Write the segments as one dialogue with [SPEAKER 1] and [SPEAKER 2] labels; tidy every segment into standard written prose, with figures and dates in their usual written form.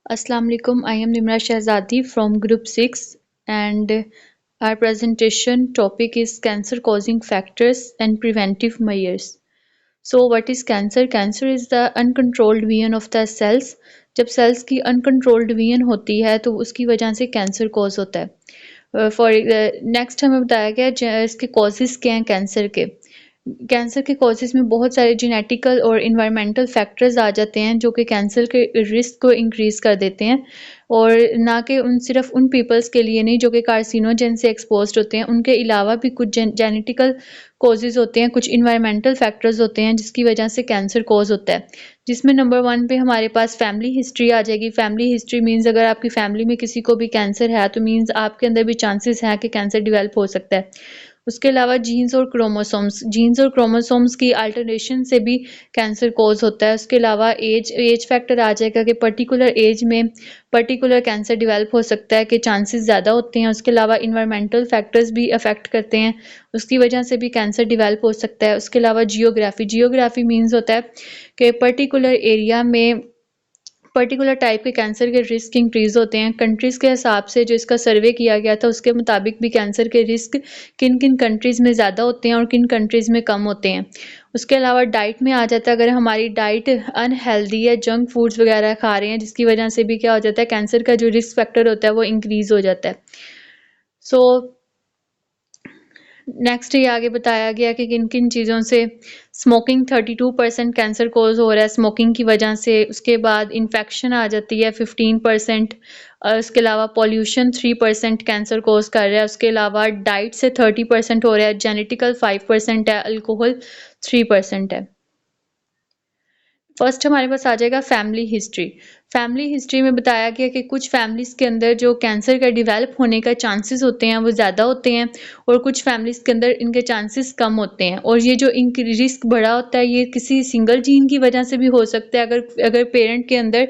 [SPEAKER 1] Assalamu alaikum. I am Nimra Shahzadi from Group 6 and our presentation topic is cancer causing factors and preventive measures. So what is cancer? Cancer is the uncontrolled division of the cells. जब cells की uncontrolled division होती है तो उसकी वजह से cancer cause होता है। फॉर नेक्स्ट हमें बताया गया इसके कॉजेज़ क्या हैं कैंसर के। कैंसर के कॉजेज़ में बहुत सारे जेनेटिकल और एनवायरमेंटल फैक्टर्स आ जाते हैं जो कि कैंसर के रिस्क को इंक्रीज़ कर देते हैं और ना कि सिर्फ उन पीपल्स के लिए नहीं जो कि कार्सिनोजेन से एक्सपोज्ड होते हैं, उनके अलावा भी कुछ जेनेटिकल कॉजेज़ होते हैं, कुछ एनवायरमेंटल फैक्टर्स होते हैं जिसकी वजह से कैंसर कॉज होता है। जिसमें नंबर 1 पे हमारे पास फैमिली हिस्ट्री आ जाएगी। फैमिली हिस्ट्री मीन्स अगर आपकी फैमिली में किसी को भी कैंसर है तो मीन्स आपके अंदर भी चांसेस हैं कि कैंसर डेवलप हो सकता है। उसके अलावा जीन्स और क्रोमोसोम्स की अल्टरेशन से भी कैंसर कॉज होता है। उसके अलावा एज फैक्टर आ जाएगा कि पर्टिकुलर एज में पर्टिकुलर कैंसर डेवलप हो सकता है कि चांसेस ज़्यादा होते हैं। उसके अलावा इन्वायरमेंटल फैक्टर्स भी अफेक्ट करते हैं, उसकी वजह से भी कैंसर डेवलप हो सकता है। उसके अलावा जियोग्राफी मीन्स होता है कि पर्टिकुलर एरिया में पर्टिकुलर टाइप के कैंसर के रिस्क इंक्रीज़ होते हैं। कंट्रीज़ के हिसाब से जो इसका सर्वे किया गया था उसके मुताबिक भी कैंसर के रिस्क किन किन कंट्रीज़ में ज़्यादा होते हैं और किन कंट्रीज़ में कम होते हैं। उसके अलावा डाइट में आ जाता है, अगर हमारी डाइट अनहेल्दी है, जंक फूड्स वगैरह खा रहे हैं जिसकी वजह से भी क्या हो जाता है, कैंसर का जो रिस्क फैक्टर होता है वो इंक्रीज़ हो जाता है। सो नेक्स्ट ये आगे बताया गया कि किन किन चीज़ों से स्मोकिंग 32% कैंसर कोज हो रहा है स्मोकिंग की वजह से। उसके बाद इन्फेक्शन आ जाती है 15%। उसके अलावा पॉल्यूशन 3% कैंसर कोज कर रहा है। उसके अलावा डाइट से 30% हो रहा है, जेनेटिकल 5% है, अल्कोहल 3% है। फर्स्ट हमारे पास आ जाएगा फैमिली हिस्ट्री। फैमिली हिस्ट्री में बताया गया कि कुछ फैमिलीज़ के अंदर जो कैंसर का डेवलप होने का चांसेस होते हैं वो ज़्यादा होते हैं और कुछ फैमिलीज़ के अंदर इनके चांसेस कम होते हैं। और ये जो इनकी रिस्क बढ़ा होता है ये किसी सिंगल जीन की वजह से भी हो सकता है। अगर पेरेंट के अंदर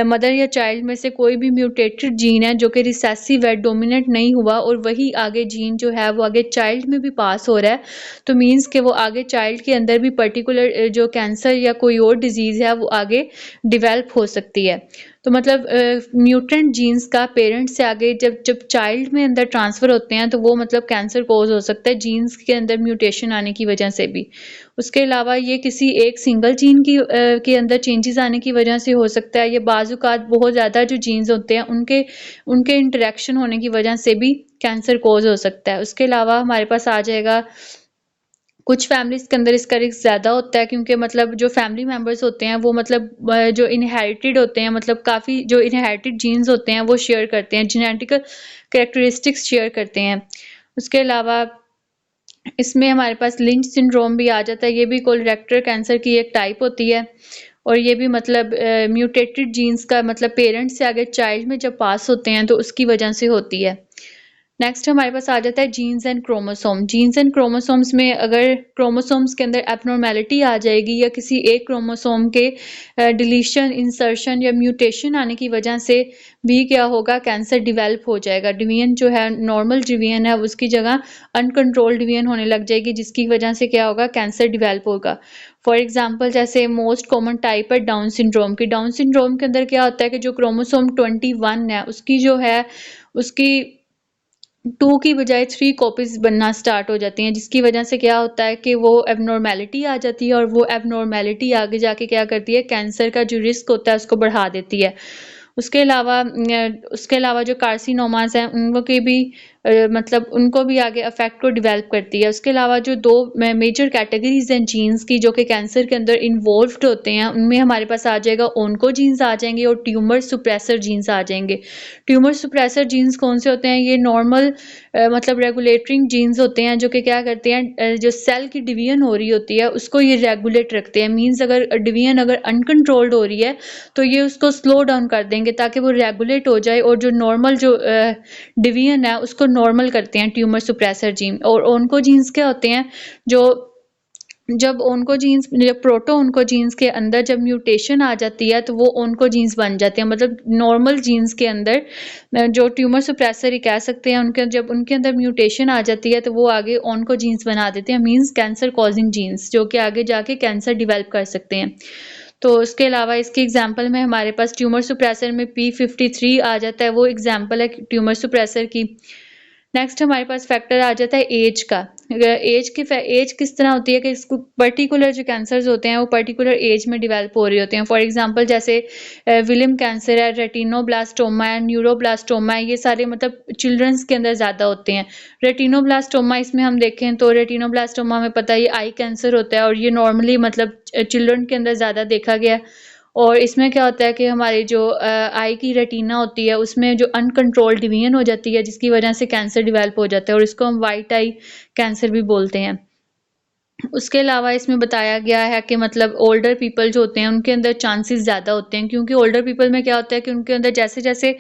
[SPEAKER 1] मदर या चाइल्ड में से कोई भी म्यूटेटेड जीन है जो कि रिसेसिव है, डोमिनेंट नहीं हुआ और वही आगे जीन जो है वो आगे चाइल्ड में भी पास हो रहा है, तो मीन्स कि वो आगे चाइल्ड के अंदर भी पर्टिकुलर जो कैंसर या कोई और डिजीज़ है वो आगे डेवलप हो सकती है। तो मतलब म्यूटेंट जीन्स का पेरेंट से आगे जब चाइल्ड में अंदर ट्रांसफ़र होते हैं तो वो मतलब कैंसर कोज हो सकता है जीन्स के अंदर म्यूटेशन आने की वजह से भी। उसके अलावा ये किसी एक सिंगल जीन के अंदर चेंजेस आने की वजह से हो सकता है। ये बाज़-औक़ात बहुत ज़्यादा जो जीन्स होते हैं उनके इंटरेक्शन होने की वजह से भी कैंसर कोज हो सकता है। उसके अलावा हमारे पास आ जाएगा कुछ फैमिलीज़ के अंदर इसका रिस्क ज़्यादा होता है क्योंकि मतलब जो फैमिली मेंबर्स होते हैं वो मतलब जो इनहेरिटेड होते हैं, मतलब काफ़ी जो इनहेरिटेड जीन्स होते हैं वो शेयर करते हैं, जेनेटिकल कैरेक्टरिस्टिक्स शेयर करते हैं। उसके अलावा इसमें हमारे पास लिंच सिंड्रोम भी आ जाता है। ये भी कोलोरेक्टल कैंसर की एक टाइप होती है और ये भी मतलब म्यूटेटेड जीन्स का मतलब पेरेंट्स से आगे चाइल्ड में जब पास होते हैं तो उसकी वजह से होती है। नेक्स्ट हमारे पास आ जाता है genes and chromosome. Genes and chromosomes में अगर क्रोमोसोम्स के अंदर एब्नॉर्मेलिटी आ जाएगी या किसी एक क्रोमोसोम के डिलीशन, इंसर्शन या म्यूटेशन आने की वजह से भी क्या होगा, कैंसर डेवलप हो जाएगा। डिवीजन जो है नॉर्मल डिवीजन है उसकी जगह अनकंट्रोल्ड डिवीजन होने लग जाएगी जिसकी वजह से क्या होगा, कैंसर डेवलप होगा। फॉर एग्जाम्पल जैसे मोस्ट कॉमन टाइप है डाउन सिंड्रोम की। डाउन सिंड्रोम के अंदर क्या होता है कि जो क्रोमोसोम 21 है उसकी जो है उसकी 2 की बजाय 3 कॉपीज़ बनना स्टार्ट हो जाती हैं जिसकी वजह से क्या होता है कि वो एब्नॉर्मेलिटी आ जाती है और वो एब्नॉर्मेलिटी आगे जाके क्या करती है, कैंसर का जो रिस्क होता है उसको बढ़ा देती है। उसके अलावा जो कार्सिनोमास हैं उनको की भी मतलब उनको भी आगे अफेक्ट को डेवलप करती है। उसके अलावा जो 2 मेजर कैटेगरीज़ हैं जीन्स की जो कि कैंसर के अंदर इन्वॉल्व्ड होते हैं उनमें हमारे पास आ जाएगा ओन्कोजीन्स आ जाएंगे और ट्यूमर सुप्रेसर जीन्स आ जाएंगे। ट्यूमर सुप्रेसर जीन्स कौन से होते हैं, ये नॉर्मल मतलब रेगुलेटिंग जीन्स होते हैं जो कि क्या करते हैं, जो सेल की डिवीजन हो रही होती है उसको ये रेगुलेट रखते हैं। मीन्स अगर डिवीजन अगर अनकंट्रोल्ड हो रही है तो ये उसको स्लो डाउन कर देंगे ताकि वो रेगुलेट हो जाए और जो नॉर्मल जो डिवीजन है उसको नॉर्मल करते हैं ट्यूमर सुप्रेसर जीन। और ओन्कोजीन्स क्या होते हैं, जब प्रोटो ओन्कोजीन्स के अंदर जब म्यूटेशन आ जाती है तो वो ओन्कोजीन्स बन जाते हैं। मतलब नॉर्मल जीन्स के अंदर जो ट्यूमर सुप्रेसर ही कह सकते हैं जब उनके अंदर म्यूटेशन आ जाती है तो वो आगे ओन्कोजीन्स बना देते हैं, मीन्स कैंसर कॉजिंग जीन्स जो कि आगे जाके कैंसर डेवलप कर सकते हैं। तो उसके अलावा इसके एग्जांपल में हमारे पास ट्यूमर सुप्रेसर में P53 आ जाता है, वो एग्जांपल है ट्यूमर सुप्रेसर की। नेक्स्ट हमारे पास फैक्टर आ जाता है एज का। एज किस तरह होती है कि इसको पर्टिकुलर जो कैंसर्स होते हैं वो पर्टिकुलर एज में डेवलप हो रहे होते हैं। फॉर एग्जांपल जैसे विलियम कैंसर है, रेटिनोब्लास्टोमा है, न्यूरोब्लास्टोमा है, ये सारे मतलब चिल्ड्रंस के अंदर ज़्यादा होते हैं। रेटिनोब्लास्टोमा इसमें हम देखें तो रेटिनोब्लास्टोमा में पता है ये आई कैंसर होता है और ये नॉर्मली मतलब चिल्ड्रन के अंदर ज़्यादा देखा गया है। और इसमें क्या होता है कि हमारी जो आई की रेटिना होती है उसमें जो अनकंट्रोल्ड डिवीजन हो जाती है जिसकी वजह से कैंसर डेवलप हो जाता है और इसको हम वाइट आई कैंसर भी बोलते हैं। उसके अलावा इसमें बताया गया है कि मतलब ओल्डर पीपल जो होते हैं उनके अंदर चांसेस ज़्यादा होते हैं, क्योंकि ओल्डर पीपल में क्या होता है कि उनके अंदर जैसे जैसे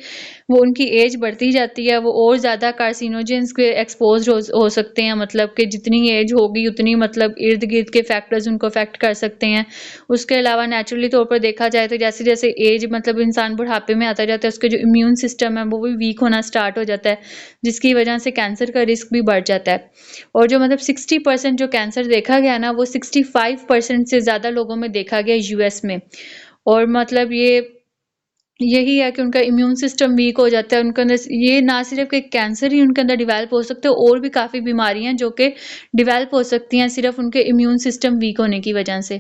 [SPEAKER 1] वो उनकी एज बढ़ती जाती है वो और ज़्यादा कार्सिनोजेंस के एक्सपोज हो सकते हैं, मतलब कि जितनी एज होगी उतनी मतलब इर्द गिर्द के फैक्टर्स उनको अफेक्ट कर सकते हैं। उसके अलावा नेचुरली तौर पर देखा जाए तो जैसे जैसे एज मतलब इंसान बुढ़ापे में आता जाता है उसके जो इम्यून सिस्टम है वो भी वीक होना स्टार्ट हो जाता है, जिसकी वजह से कैंसर का रिस्क भी बढ़ जाता है। और जो मतलब 60% जो कैंसर देखा गया ना वो 65% से ज़्यादा लोगों में देखा गया यूएस में। और मतलब यही है कि उनका इम्यून सिस्टम वीक हो जाता है, उनके अंदर ये ना सिर्फ कि कैंसर ही उनके अंदर डेवलप हो सकते हैं और भी काफ़ी बीमारियां जो कि डेवलप हो सकती हैं सिर्फ उनके इम्यून सिस्टम वीक होने की वजह से।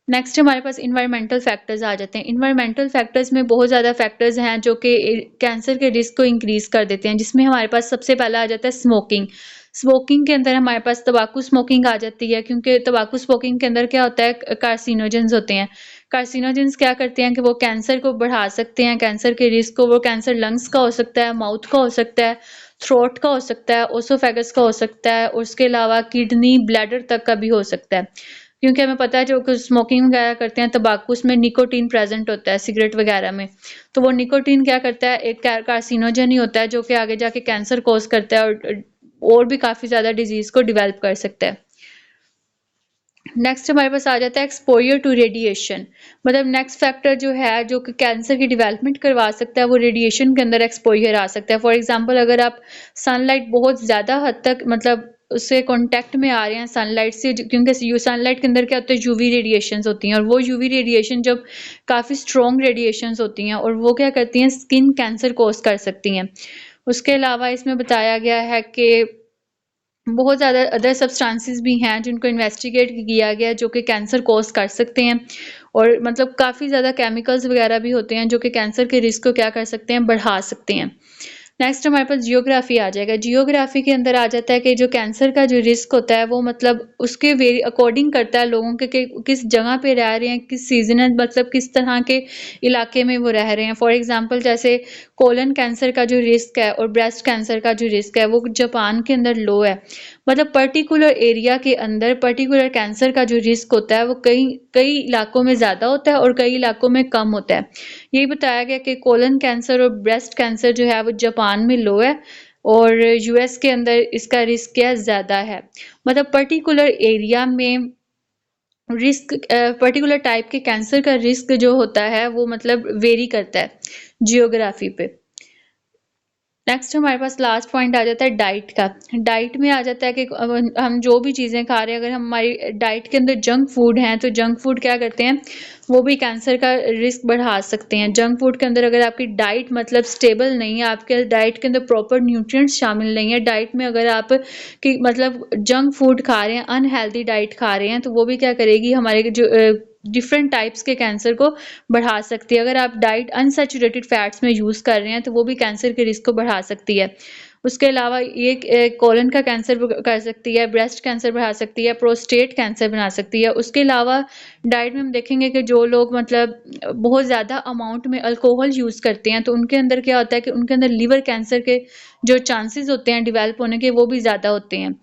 [SPEAKER 1] नेक्स्ट हमारे पास इन्वायरमेंटल फैक्टर्स आ जाते हैं। इन्वायरमेंटल फैक्टर्स में बहुत ज़्यादा फैक्टर्स हैं जो कि कैंसर के रिस्क को इंक्रीज कर देते हैं, जिसमें हमारे पास सबसे पहला आ जाता है स्मोकिंग। स्मोकिंग के अंदर हमारे पास तंबाकू स्मोकिंग आ जाती है, क्योंकि तंबाकू स्मोकिंग के अंदर क्या होता है कार्सिनोजेंस होते हैं। कार्सिनोजेंस क्या करते हैं कि वो कैंसर को बढ़ा सकते हैं, कैंसर के रिस्क को। वो कैंसर लंग्स का हो सकता है, माउथ का हो सकता है, थ्रोट का हो सकता है, ओसोफेगस का हो सकता है और उसके अलावा किडनी ब्लैडर तक का भी हो सकता है। क्योंकि हमें पता है जो स्मोकिंग वगैरह करते हैं तंबाकू उसमें निकोटीन प्रेजेंट होता है सिगरेट वगैरह में। तो वो निकोटीन क्या करता है, एक कार्सिनोजन ही होता है जो कि आगे जाके कैंसर कॉज करता है और भी काफ़ी ज़्यादा डिजीज़ को डेवलप कर सकता है। नेक्स्ट हमारे पास आ जाता है एक्सपोजर टू रेडिएशन। मतलब नेक्स्ट फैक्टर जो है जो कि कैंसर की डेवलपमेंट करवा सकता है वो रेडिएशन के अंदर एक्सपोजर आ सकता है। फॉर एग्जांपल अगर आप सनलाइट बहुत ज़्यादा हद तक मतलब उससे कांटेक्ट में आ रहे हैं सनलाइट से, क्योंकि सनलाइट के अंदर क्या होता है यूवी रेडिएशंस होती हैं और वो यूवी रेडिएशन जब काफ़ी स्ट्रॉन्ग रेडिएशंस होती हैं और वो क्या करती हैं स्किन कैंसर कॉज कर सकती हैं। उसके अलावा इसमें बताया गया है कि बहुत ज़्यादा अदर सब्सटेंसेस भी हैं जिनको इन्वेस्टिगेट किया गया जो कि कैंसर कॉज कर सकते हैं और मतलब काफ़ी ज़्यादा केमिकल्स वगैरह भी होते हैं जो कि कैंसर के रिस्क को क्या कर सकते हैं, बढ़ा सकते हैं। नेक्स्ट हमारे पास जियोग्राफी आ जाएगा। जियोग्राफी के अंदर आ जाता है कि जो कैंसर का जो रिस्क होता है वो मतलब उसके वेरी अकॉर्डिंग करता है लोगों के कि किस जगह पे रह रहे हैं, किस सीजन मतलब किस तरह के इलाके में वो रह रहे हैं। फॉर एग्जांपल जैसे कोलन कैंसर का जो रिस्क है और ब्रेस्ट कैंसर का जो रिस्क है वो जापान के अंदर लो है। मतलब पर्टिकुलर एरिया के अंदर पर्टिकुलर कैंसर का जो रिस्क होता है वो कई कई इलाकों में ज़्यादा होता है और कई इलाकों में कम होता है। यही बताया गया कि कोलन कैंसर और ब्रेस्ट कैंसर जो है वो जापान में लो है और यूएस के अंदर इसका रिस्क क्या ज़्यादा है। मतलब पर्टिकुलर एरिया में रिस्क पर्टिकुलर टाइप के कैंसर का रिस्क जो होता है वो मतलब वेरी करता है जियोग्राफी पे। नेक्स्ट हमारे पास लास्ट पॉइंट आ जाता है डाइट का। डाइट में आ जाता है कि हम जो भी चीज़ें खा रहे हैं अगर हमारी डाइट के अंदर जंक फूड हैं तो जंक फूड क्या करते हैं वो भी कैंसर का रिस्क बढ़ा सकते हैं। जंक फूड के अंदर अगर आपकी डाइट मतलब स्टेबल नहीं है, आपके डाइट के अंदर प्रॉपर न्यूट्रिएंट्स शामिल नहीं है, डाइट में अगर आप कि मतलब जंक फूड खा रहे हैं, अनहेल्दी डाइट खा रहे हैं, तो वो भी क्या करेगी हमारे जो डिफरेंट टाइप्स के कैंसर को बढ़ा सकती है। अगर आप डाइट अनसैचुरेटेड फैट्स में यूज़ कर रहे हैं तो वो भी कैंसर के रिस्क को बढ़ा सकती है। उसके अलावा ये कोलन का कैंसर कर सकती है, ब्रेस्ट कैंसर बढ़ा सकती है, प्रोस्टेट कैंसर बना सकती है। उसके अलावा डाइट में हम देखेंगे कि जो लोग मतलब बहुत ज़्यादा अमाउंट में अल्कोहल यूज़ करते हैं तो उनके अंदर क्या होता है कि उनके अंदर लिवर कैंसर के जो चांसेस होते हैं डेवलप होने के वो भी ज़्यादा होते हैं।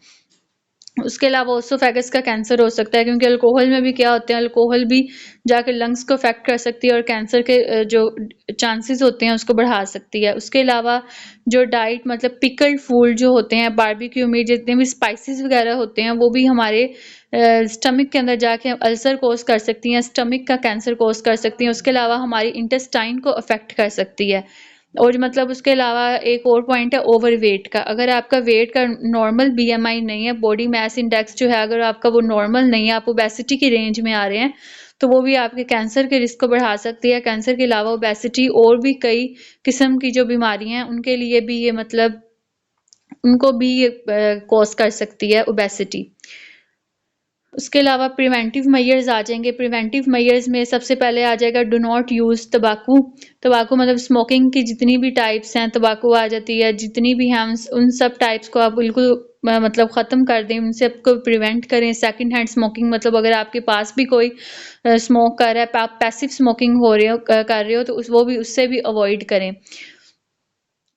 [SPEAKER 1] उसके अलावा ओसोफेगस का कैंसर हो सकता है, क्योंकि अल्कोहल में भी क्या होते हैं, अल्कोहल भी जाके लंग्स को अफेक्ट कर सकती है और कैंसर के जो चांसेस होते हैं उसको बढ़ा सकती है। उसके अलावा जो डाइट मतलब पिकल्ड फूड जो होते हैं, बारबेक्यू में जितने भी स्पाइसेस वगैरह होते हैं वो भी हमारे स्टमक के अंदर जाके अल्सर कोज कर सकती हैं, स्टमक का कैंसर कोज कर सकती हैं। उसके अलावा हमारी इंटेस्टाइन को अफेक्ट कर सकती है। और मतलब उसके अलावा एक और पॉइंट है ओवरवेट का। अगर आपका वेट का नॉर्मल बीएमआई नहीं है, बॉडी मास इंडेक्स जो है अगर आपका वो नॉर्मल नहीं है, आप ओबेसिटी की रेंज में आ रहे हैं, तो वो भी आपके कैंसर के रिस्क को बढ़ा सकती है। कैंसर के अलावा ओबेसिटी और भी कई किस्म की जो बीमारियां हैं उनके लिए भी ये मतलब उनको भी ये कॉज कर सकती है ओबेसिटी। उसके अलावा प्रिवेंटिव मेजर्स आ जाएंगे। प्रिवेंटिव मेजर्स में सबसे पहले आ जाएगा डू नॉट यूज़ तंबाकू। तंबाकू मतलब स्मोकिंग की जितनी भी टाइप्स हैं तंबाकू आ जाती है, जितनी भी हैं उन सब टाइप्स को आप बिल्कुल मतलब ख़त्म कर दें, उनसे आपको प्रिवेंट करें। सेकंड हैंड स्मोकिंग मतलब अगर आपके पास भी कोई स्मोक कर रहा है, आप पैसिव स्मोकिंग हो रहे हो कर रहे हो तो वो भी उससे भी अवॉइड करें,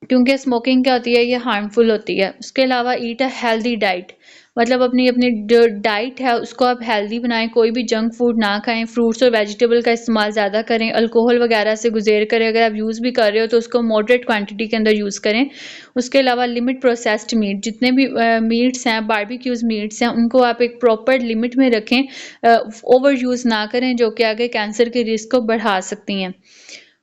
[SPEAKER 1] क्योंकि स्मोकिंग क्या होती है, ये हार्मफुल होती है। उसके अलावा ईट अ हेल्दी डाइट, मतलब अपनी अपनी जो डाइट है उसको आप हेल्दी बनाएं, कोई भी जंक फूड ना खाएं, फ्रूट्स और वेजिटेबल का इस्तेमाल ज़्यादा करें, अल्कोहल वगैरह से गुजेर करें, अगर आप यूज़ भी कर रहे हो तो उसको मॉडरेट क्वांटिटी के अंदर यूज़ करें। उसके अलावा लिमिट प्रोसेस्ड मीट, जितने भी मीट्स हैं, बारबेक्यूज मीट्स हैं, उनको आप एक प्रॉपर लिमिट में रखें, ओवर यूज़ ना करें जो कि आगे कैंसर के रिस्क को बढ़ा सकती हैं।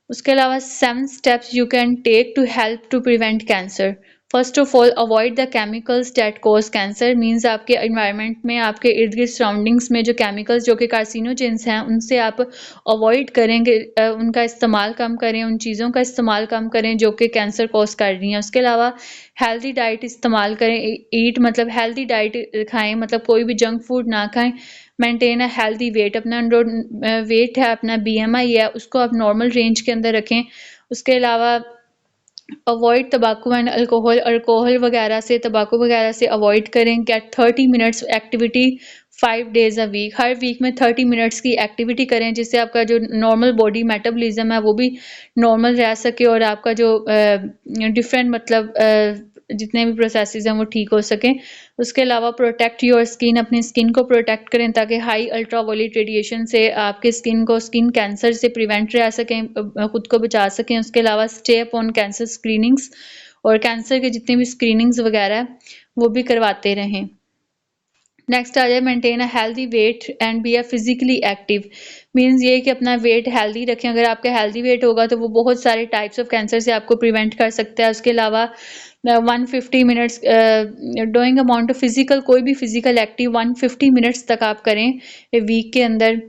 [SPEAKER 1] उसके अलावा 7 steps you can take to help to prevent cancer. First of all avoid the chemicals that cause cancer, means आपके एनवायरनमेंट में, आपके इर्द गिर्द सराउंडिंग्स में जो केमिकल्स जो कि कार्सिनोजेंस हैं उनसे आप अवॉइड करेंगे, उनका इस्तेमाल कम करें, उन चीज़ों का इस्तेमाल कम करें जो कि कैंसर कॉज कर रही हैं। उसके अलावा हेल्दी डाइट इस्तेमाल करें, ईट मतलब हेल्दी डाइट खाएं, मतलब कोई भी जंक फूड ना खाएं। मेंटेन अ हेल्दी वेट, अपना जो वेट है, अपना बीएमआई है, उसको आप नॉर्मल रेंज के अंदर रखें। उसके अलावा अवॉइड तंबाकू एंड अल्कोहल, अल्कोहल वगैरह से, तंबाकू वगैरह से अवॉइड करें। Get 30 minutes activity 5 days a week, हर वीक में 30 मिनट्स की एक्टिविटी करें जिससे आपका जो नॉर्मल बॉडी मेटाबॉलिज्म है वो भी नॉर्मल रह सके और आपका जो डिफरेंट मतलब जितने भी प्रोसेसेस हैं वो ठीक हो सकें। उसके अलावा प्रोटेक्ट योर स्किन, अपनी स्किन को प्रोटेक्ट करें ताकि हाई अल्ट्रावायलेट रेडिएशन से आपके स्किन कैंसर से प्रिवेंट रह सकें, खुद को बचा सकें। उसके अलावा स्टे अपॉन कैंसर स्क्रीनिंग्स, और कैंसर के जितने भी स्क्रीनिंग्स वगैरह है वो भी करवाते रहें। नेक्स्ट आ जाए maintain a healthy weight and be a physically active, means ये कि अपना वेट हेल्दी रखें। अगर आपका हेल्दी वेट होगा तो वो बहुत सारे टाइप्स ऑफ कैंसर से आपको प्रिवेंट कर सकता है। उसके अलावा 150 minutes doing amount of physical, कोई भी फिजिकल एक्टिव 150 मिनट्स तक आप करें वीक के अंदर।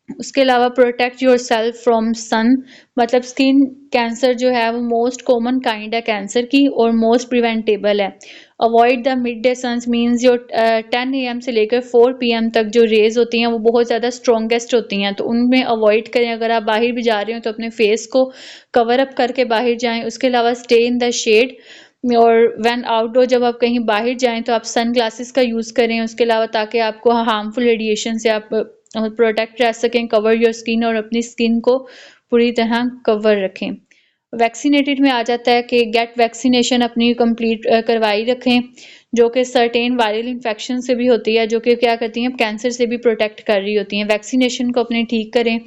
[SPEAKER 1] उसके अलावा protect yourself from sun, मतलब स्किन कैंसर जो है वो मोस्ट कॉमन काइंड है कैंसर की और मोस्ट प्रिवेंटेबल है। Avoid the midday suns, means जो 10 AM से लेकर 4 PM तक जो रेज होती हैं वो बहुत ज़्यादा स्ट्रॉन्गेस्ट होती हैं, तो उनमें अवॉइड करें। अगर आप बाहर भी जा रहे हो तो अपने फेस को कवर अप करके बाहर जाएं। उसके अलावा स्टे इन द शेड, और व्हेन आउटडोर जब आप कहीं बाहर जाएं तो आप सन ग्लासेस का यूज़ करें। उसके अलावा ताकि आपको हार्मफुल रेडिएशन से आप प्रोटेक्ट रह सकें। कवर योर स्किन, और अपनी स्किन को पूरी तरह कवर रखें। वैक्सीनेटेड में आ जाता है कि गेट वैक्सीनेशन अपनी कंप्लीट करवाई रखें, जो कि सर्टेन वायरल इन्फेक्शन से भी होती है, जो कि क्या करती हैं, कैंसर से भी प्रोटेक्ट कर रही होती हैं। वैक्सीनेशन को अपने ठीक करें।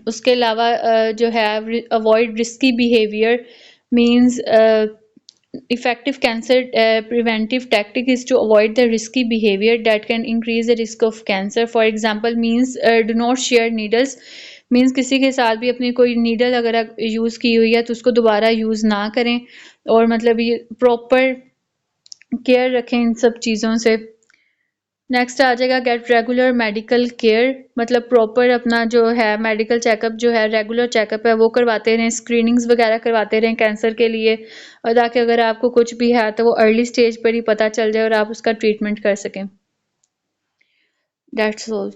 [SPEAKER 1] उसके अलावा जो है avoid risky behaviour, means effective cancer preventive tactic is to avoid the risky behavior that can increase the risk of cancer. For example, means do not share needles, means किसी के साथ भी अपनी कोई नीडल अगर आप यूज़ की हुई है तो उसको दोबारा यूज़ ना करें, और मतलब ये प्रॉपर केयर रखें इन सब चीज़ों से। नेक्स्ट आ जाएगा गेट रेगुलर मेडिकल केयर, मतलब प्रॉपर अपना जो है मेडिकल चेकअप जो है, रेगुलर चेकअप है वो करवाते रहें, स्क्रीनिंग्स वगैरह करवाते रहें कैंसर के लिए, और ताकि अगर आपको कुछ भी है तो वो अर्ली स्टेज पर ही पता चल जाए और आप उसका ट्रीटमेंट कर सकें। That's all.